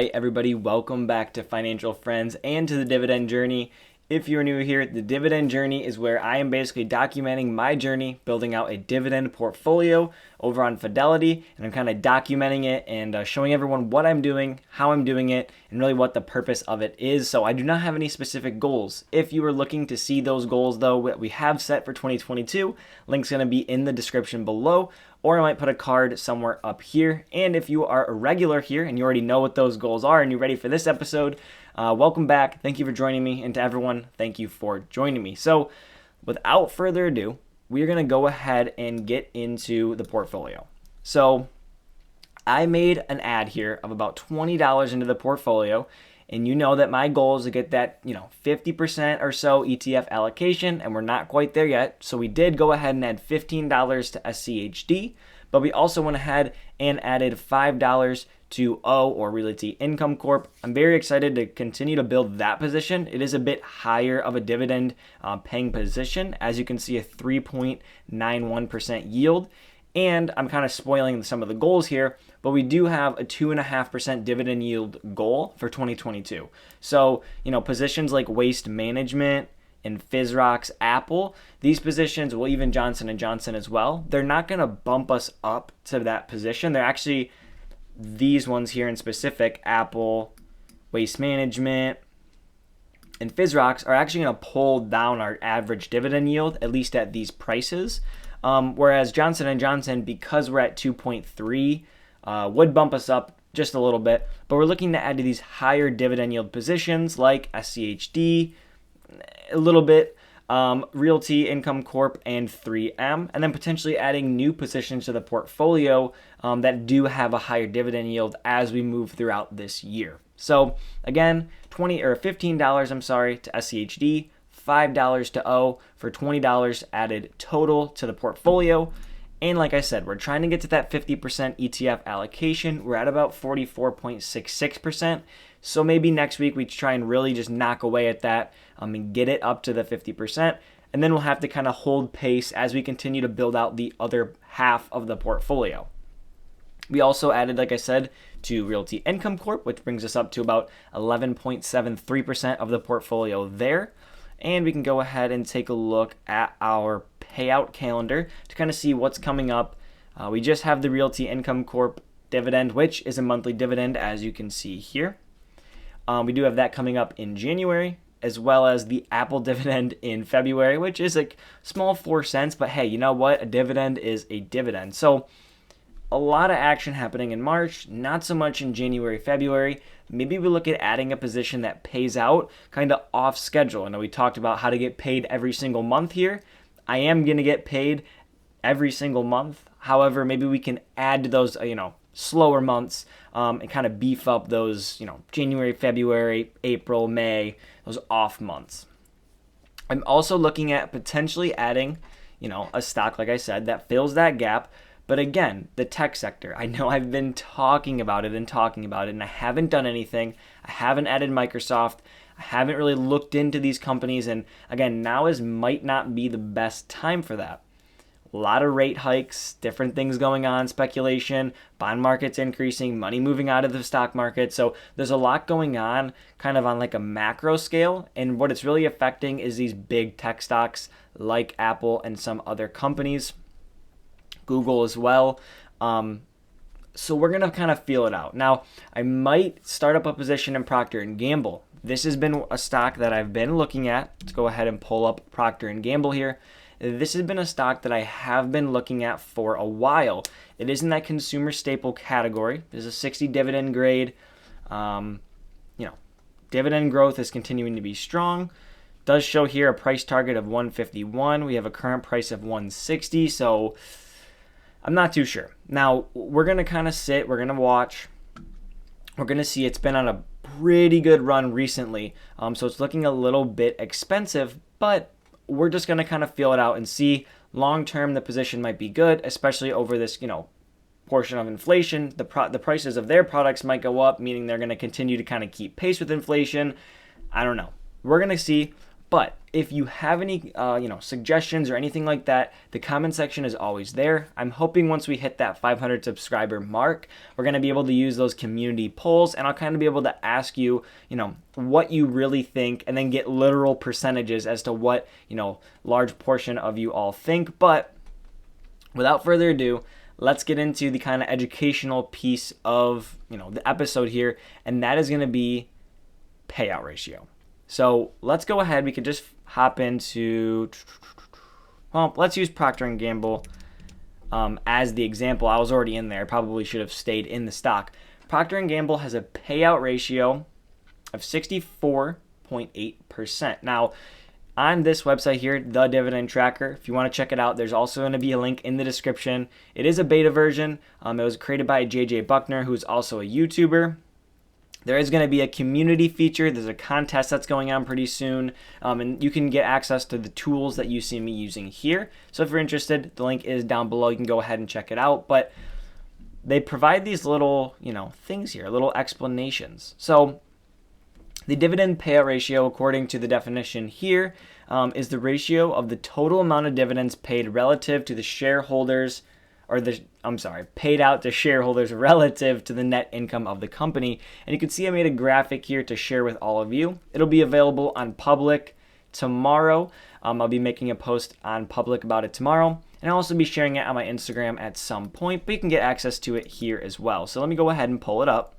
Hey everybody, welcome back to Financial Friends and to the Dividend Journey. If you're new here, the Dividend Journey is where I am basically documenting my journey, building out a dividend portfolio over on Fidelity, and I'm kind of documenting it and showing everyone what I'm doing, how I'm doing it, and really what the purpose of it is. So I do not have any specific goals. If you are looking to see those goals though, what we have set for 2022, link's going to be in the description below, or I might put a card somewhere up here. And if you are a regular here and you already know what those goals are and you're ready for this episode, welcome back. Thank you for joining me. And to everyone, thank you for joining me. So without further ado, we're going to go ahead and get into the portfolio. So I made an ad here of about $20 into the portfolio. And you know that my goal is to get that, 50% or so ETF allocation, and we're not quite there yet. So we did go ahead and add $15 to SCHD, but we also went ahead and added $5 to O, or Realty Income Corp. I'm very excited to continue to build that position. It is a bit higher of a dividend paying position. As you can see, a 3.91% yield. And I'm kind of spoiling some of the goals here, but we do have a 2.5% dividend yield goal for 2022. So, positions like Waste Management and FISROX, Apple, these positions, well, even Johnson & Johnson as well, they're not going to bump us up to that position. They're actually, these ones here in specific, Apple, Waste Management, and FISROX are actually going to pull down our average dividend yield, at least at these prices. Whereas Johnson & Johnson, because we're at 2.3, would bump us up just a little bit. But we're looking to add to these higher dividend yield positions like SCHD, a little bit, Realty Income Corp, and 3M. And then potentially adding new positions to the portfolio that do have a higher dividend yield as we move throughout this year. So again, $15 to SCHD, $5 to O for $20 added total to the portfolio. And like I said, we're trying to get to that 50% ETF allocation. We're at about 44.66%. So maybe next week we try and really just knock away at that and get it up to the 50%. And then we'll have to kind of hold pace as we continue to build out the other half of the portfolio. We also added, like I said, to Realty Income Corp, which brings us up to about 11.73% of the portfolio there. And we can go ahead and take a look at our payout calendar to kind of see what's coming up. We just have the Realty Income Corp dividend, which is a monthly dividend, as you can see here. We do have that coming up in January, as well as the Apple dividend in February, which is a small 4 cents. But hey, you know what? A dividend is a dividend. So a lot of action happening in March, not so much in January, February. Maybe we look at adding a position that pays out kind of off schedule. I know we talked about how to get paid every single month here. I am going to get paid every single month. However, maybe we can add to those, slower months and kind of beef up those, January, February, April, May, those off months. I'm also looking at potentially adding, a stock, like I said, that fills that gap. But again, the tech sector, I know I've been talking about it, and I haven't done anything. I haven't added Microsoft. I haven't really looked into these companies. And again, might not be the best time for that. A lot of rate hikes, different things going on, speculation, bond markets increasing, money moving out of the stock market. So there's a lot going on kind of on like a macro scale. And what it's really affecting is these big tech stocks like Apple and some other companies. Google as well. So we're going to kind of feel it out. Now, I might start up a position in Procter & Gamble. This has been a stock that I've been looking at. Let's go ahead and pull up Procter & Gamble here. This has been a stock that I have been looking at for a while. It is in that consumer staple category. There's a 60 dividend grade. Dividend growth is continuing to be strong. Does show here a price target of 151. We have a current price of 160. So I'm not too sure. Now, we're going to kind of sit. We're going to watch. We're going to see. It's been on a pretty good run recently. So it's looking a little bit expensive, but we're just going to kind of feel it out and see. Long term, the position might be good, especially over this, portion of inflation. The prices of their products might go up, meaning they're going to continue to kind of keep pace with inflation. I don't know. We're going to see. But if you have any suggestions or anything like that, the comment section is always there. I'm hoping once we hit that 500 subscriber mark, we're going to be able to use those community polls, and I'll kind of be able to ask you, what you really think, and then get literal percentages as to what, large portion of you all think. But without further ado, let's get into the kind of educational piece of, the episode here, and that is going to be payout ratio. So let's go ahead. We could just hop into, let's use Procter & Gamble as the example. I was already in there. Probably should have stayed in the stock. Procter & Gamble has a payout ratio of 64.8%. Now, on this website here, the Dividend Tracker, if you want to check it out, there's also going to be a link in the description. It is a beta version. It was created by JJ Buckner, who's also a YouTuber. There is going to be a community feature. There's a contest that's going on pretty soon, and you can get access to the tools that you see me using here. So if you're interested, the link is down below. You can go ahead and check it out. But they provide these little, things here, little explanations. So the dividend payout ratio, according to the definition here, is the ratio of the total amount of dividends paid relative to the shareholders, paid out to shareholders relative to the net income of the company. And you can see I made a graphic here to share with all of you. It'll be available on public tomorrow. I'll be making a post on public about it tomorrow. And I'll also be sharing it on my Instagram at some point, but you can get access to it here as well. So let me go ahead and pull it up.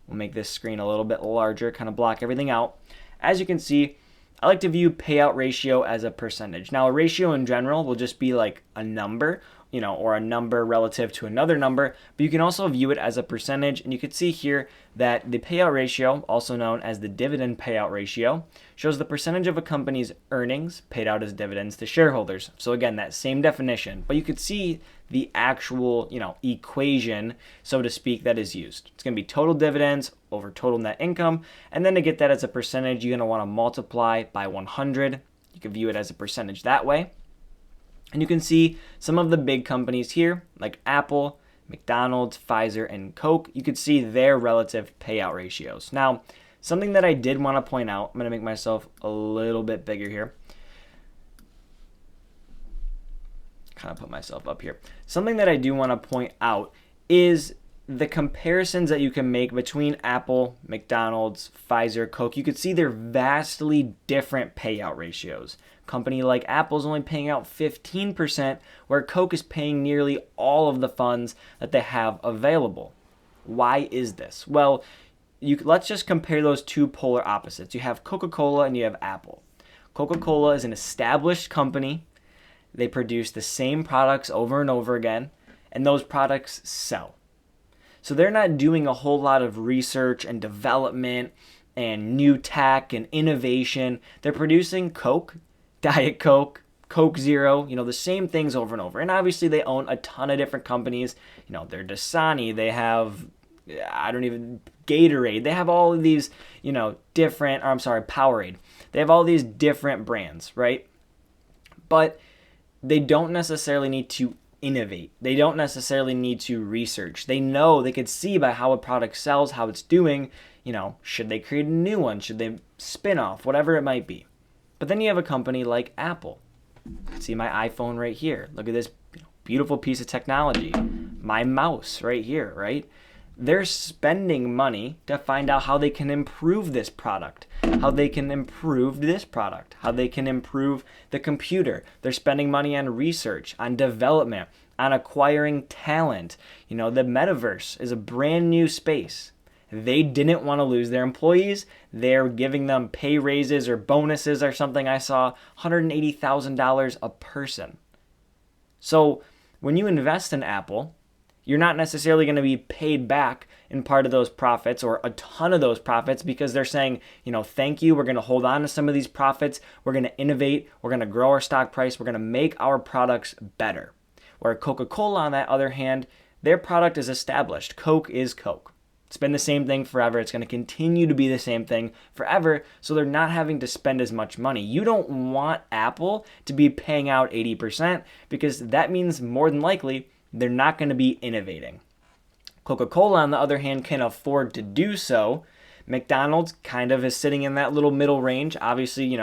We'll make this screen a little bit larger, kind of block everything out. As you can see, I like to view payout ratio as a percentage. Now, a ratio in general will just be like a number, or a number relative to another number, but you can also view it as a percentage. And you can see here that the payout ratio, also known as the dividend payout ratio, shows the percentage of a company's earnings paid out as dividends to shareholders. So again, that same definition, but you could see the actual, equation, so to speak, that is used. It's going to be total dividends over total net income. And then to get that as a percentage, you're going to want to multiply by 100. You can view it as a percentage that way. And you can see some of the big companies here, like Apple, McDonald's, Pfizer, and Coke. You could see their relative payout ratios. Now, something that I did want to point out, I'm going to make myself a little bit bigger here. Kind of put myself up here. Something that I do want to point out is the comparisons that you can make between Apple, McDonald's, Pfizer, Coke. You could see they're vastly different payout ratios. Company like Apple is only paying out 15%, where Coke is paying nearly all of the funds that they have available. Why is this? Well, let's just compare those two polar opposites. You have Coca-Cola and you have Apple. Coca-Cola is an established company. They produce the same products over and over again, and those products sell. So they're not doing a whole lot of research and development and new tech and innovation. They're producing Coke, Diet Coke, Coke Zero, the same things over and over. And obviously they own a ton of different companies. They're Dasani, they have, Gatorade. They have all of these, Powerade. They have all these different brands, right? But they don't necessarily need to innovate. They don't necessarily need to research. They know, they could see by how a product sells, how it's doing, should they create a new one? Should they spin off? Whatever it might be. But then you have a company like Apple. See my iPhone right here. Look at this beautiful piece of technology. My mouse right here, right? They're spending money to find out how they can improve this product, how they can improve this product, how they can improve the computer. They're spending money on research, on development, on acquiring talent. The metaverse is a brand new space. They didn't want to lose their employees. They're giving them pay raises or bonuses or something. I saw $180,000 a person. So when you invest in Apple, you're not necessarily going to be paid back in part of those profits or a ton of those profits, because they're saying, thank you. We're going to hold on to some of these profits. We're going to innovate. We're going to grow our stock price. We're going to make our products better. Where Coca-Cola, on the other hand, their product is established. Coke is Coke. It's been the same thing forever. It's going to continue to be the same thing forever. So they're not having to spend as much money. You don't want Apple to be paying out 80%, because that means more than likely they're not going to be innovating. Coca-Cola, on the other hand, can afford to do so McDonald's kind of is sitting in that little middle range. Obviously,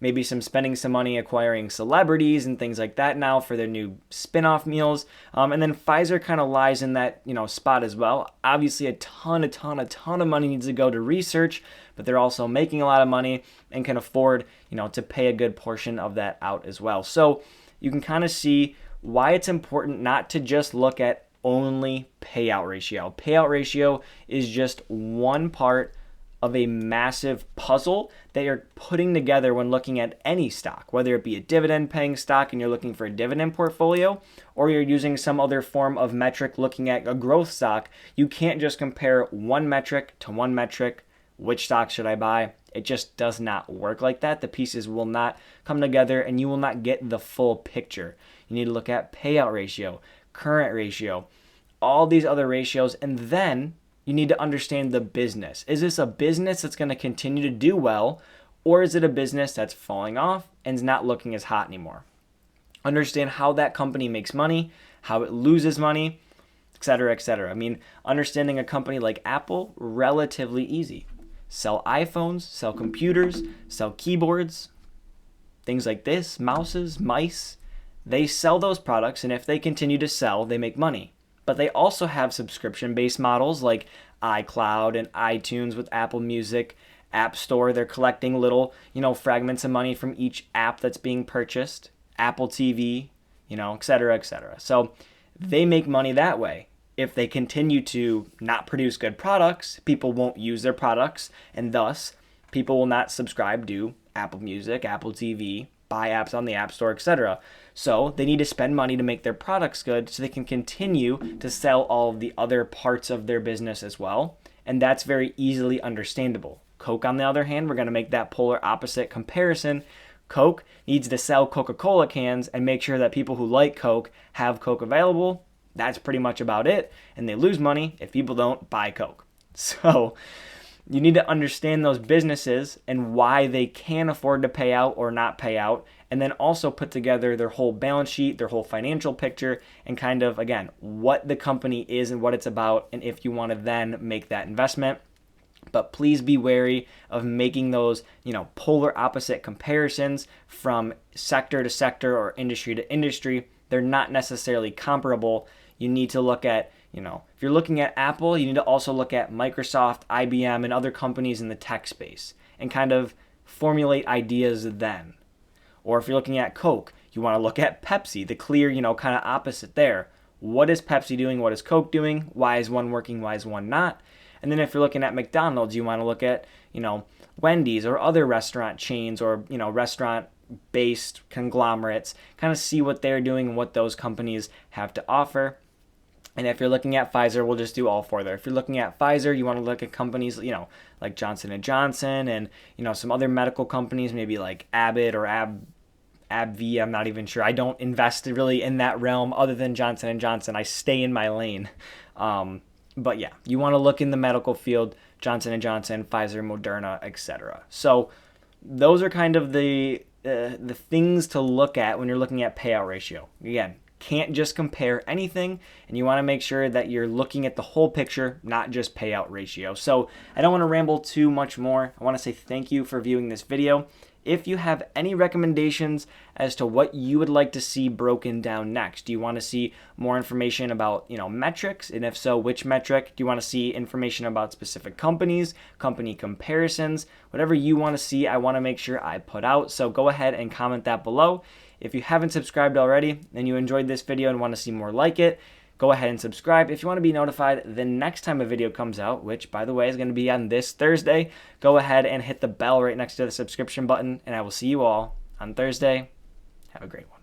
maybe spending some money acquiring celebrities and things like that now for their new spin-off meals. And then Pfizer kind of lies in that, spot as well. Obviously, a ton of money needs to go to research, but they're also making a lot of money and can afford, to pay a good portion of that out as well. So you can kind of see why it's important not to just look at only payout ratio. Payout ratio is just one part of a massive puzzle that you're putting together when looking at any stock, whether it be a dividend paying stock and you're looking for a dividend portfolio, or you're using some other form of metric looking at a growth stock. You can't just compare one metric to one metric. Which stock should I buy? It just does not work like that. The pieces will not come together and you will not get the full picture. You need to look at payout ratio, current ratio, all these other ratios, and then you need to understand the business. Is this a business that's going to continue to do well, or is it a business that's falling off and is not looking as hot anymore? Understand how that company makes money, how it loses money, etc., etc. I mean, understanding a company like Apple, relatively easy. Sell iPhones, sell computers, sell keyboards, things like this, mouses, mice. They sell those products, and if they continue to sell, they make money. But they also have subscription-based models like iCloud and iTunes with Apple Music, App Store. They're collecting little, fragments of money from each app that's being purchased, Apple TV, et cetera, et cetera. So they make money that way. If they continue to not produce good products, people won't use their products, and thus people will not subscribe to Apple Music, Apple TV, buy apps on the App Store, etc. So they need to spend money to make their products good so they can continue to sell all of the other parts of their business as well. And that's very easily understandable. Coke, on the other hand, we're going to make that polar opposite comparison. Coke needs to sell Coca-Cola cans and make sure that people who like Coke have Coke available. That's pretty much about it. And they lose money if people don't buy Coke. So you need to understand those businesses and why they can afford to pay out or not pay out, and then also put together their whole balance sheet, their whole financial picture, and kind of, again, what the company is and what it's about, and if you want to then make that investment. But please be wary of making those, polar opposite comparisons from sector to sector or industry to industry. They're not necessarily comparable. You need to look at, if you're looking at Apple, you need to also look at Microsoft, IBM, and other companies in the tech space and kind of formulate ideas then. Or if you're looking at Coke, you want to look at Pepsi, the clear, kind of opposite there. What is Pepsi doing? What is Coke doing? Why is one working? Why is one not? And then if you're looking at McDonald's, you want to look at, Wendy's or other restaurant chains or, restaurant-based conglomerates, kind of see what they're doing and what those companies have to offer. And if you're looking at Pfizer, we'll just do all four there. If you're looking at Pfizer, you want to look at companies, like Johnson & Johnson and, some other medical companies, maybe like Abbott or AbbVie. I'm not even sure. I don't invest really in that realm other than Johnson & Johnson. I stay in my lane. But yeah, you want to look in the medical field, Johnson & Johnson, Pfizer, Moderna, etc. So those are kind of the things to look at when you're looking at payout ratio. Again, can't just compare anything, and you want to make sure that you're looking at the whole picture, not just payout ratio. So I don't want to ramble too much more. I want to say thank you for viewing this video. If you have any recommendations as to what you would like to see broken down next, do you want to see more information about, metrics? And if so, which metric? Do you want to see information about specific companies, company comparisons? Whatever you want to see, I want to make sure I put out. So go ahead and comment that below. If you haven't subscribed already and you enjoyed this video and want to see more like it, go ahead and subscribe. If you want to be notified the next time a video comes out, which, by the way, is going to be on this Thursday, go ahead and hit the bell right next to the subscription button, and I will see you all on Thursday. Have a great one.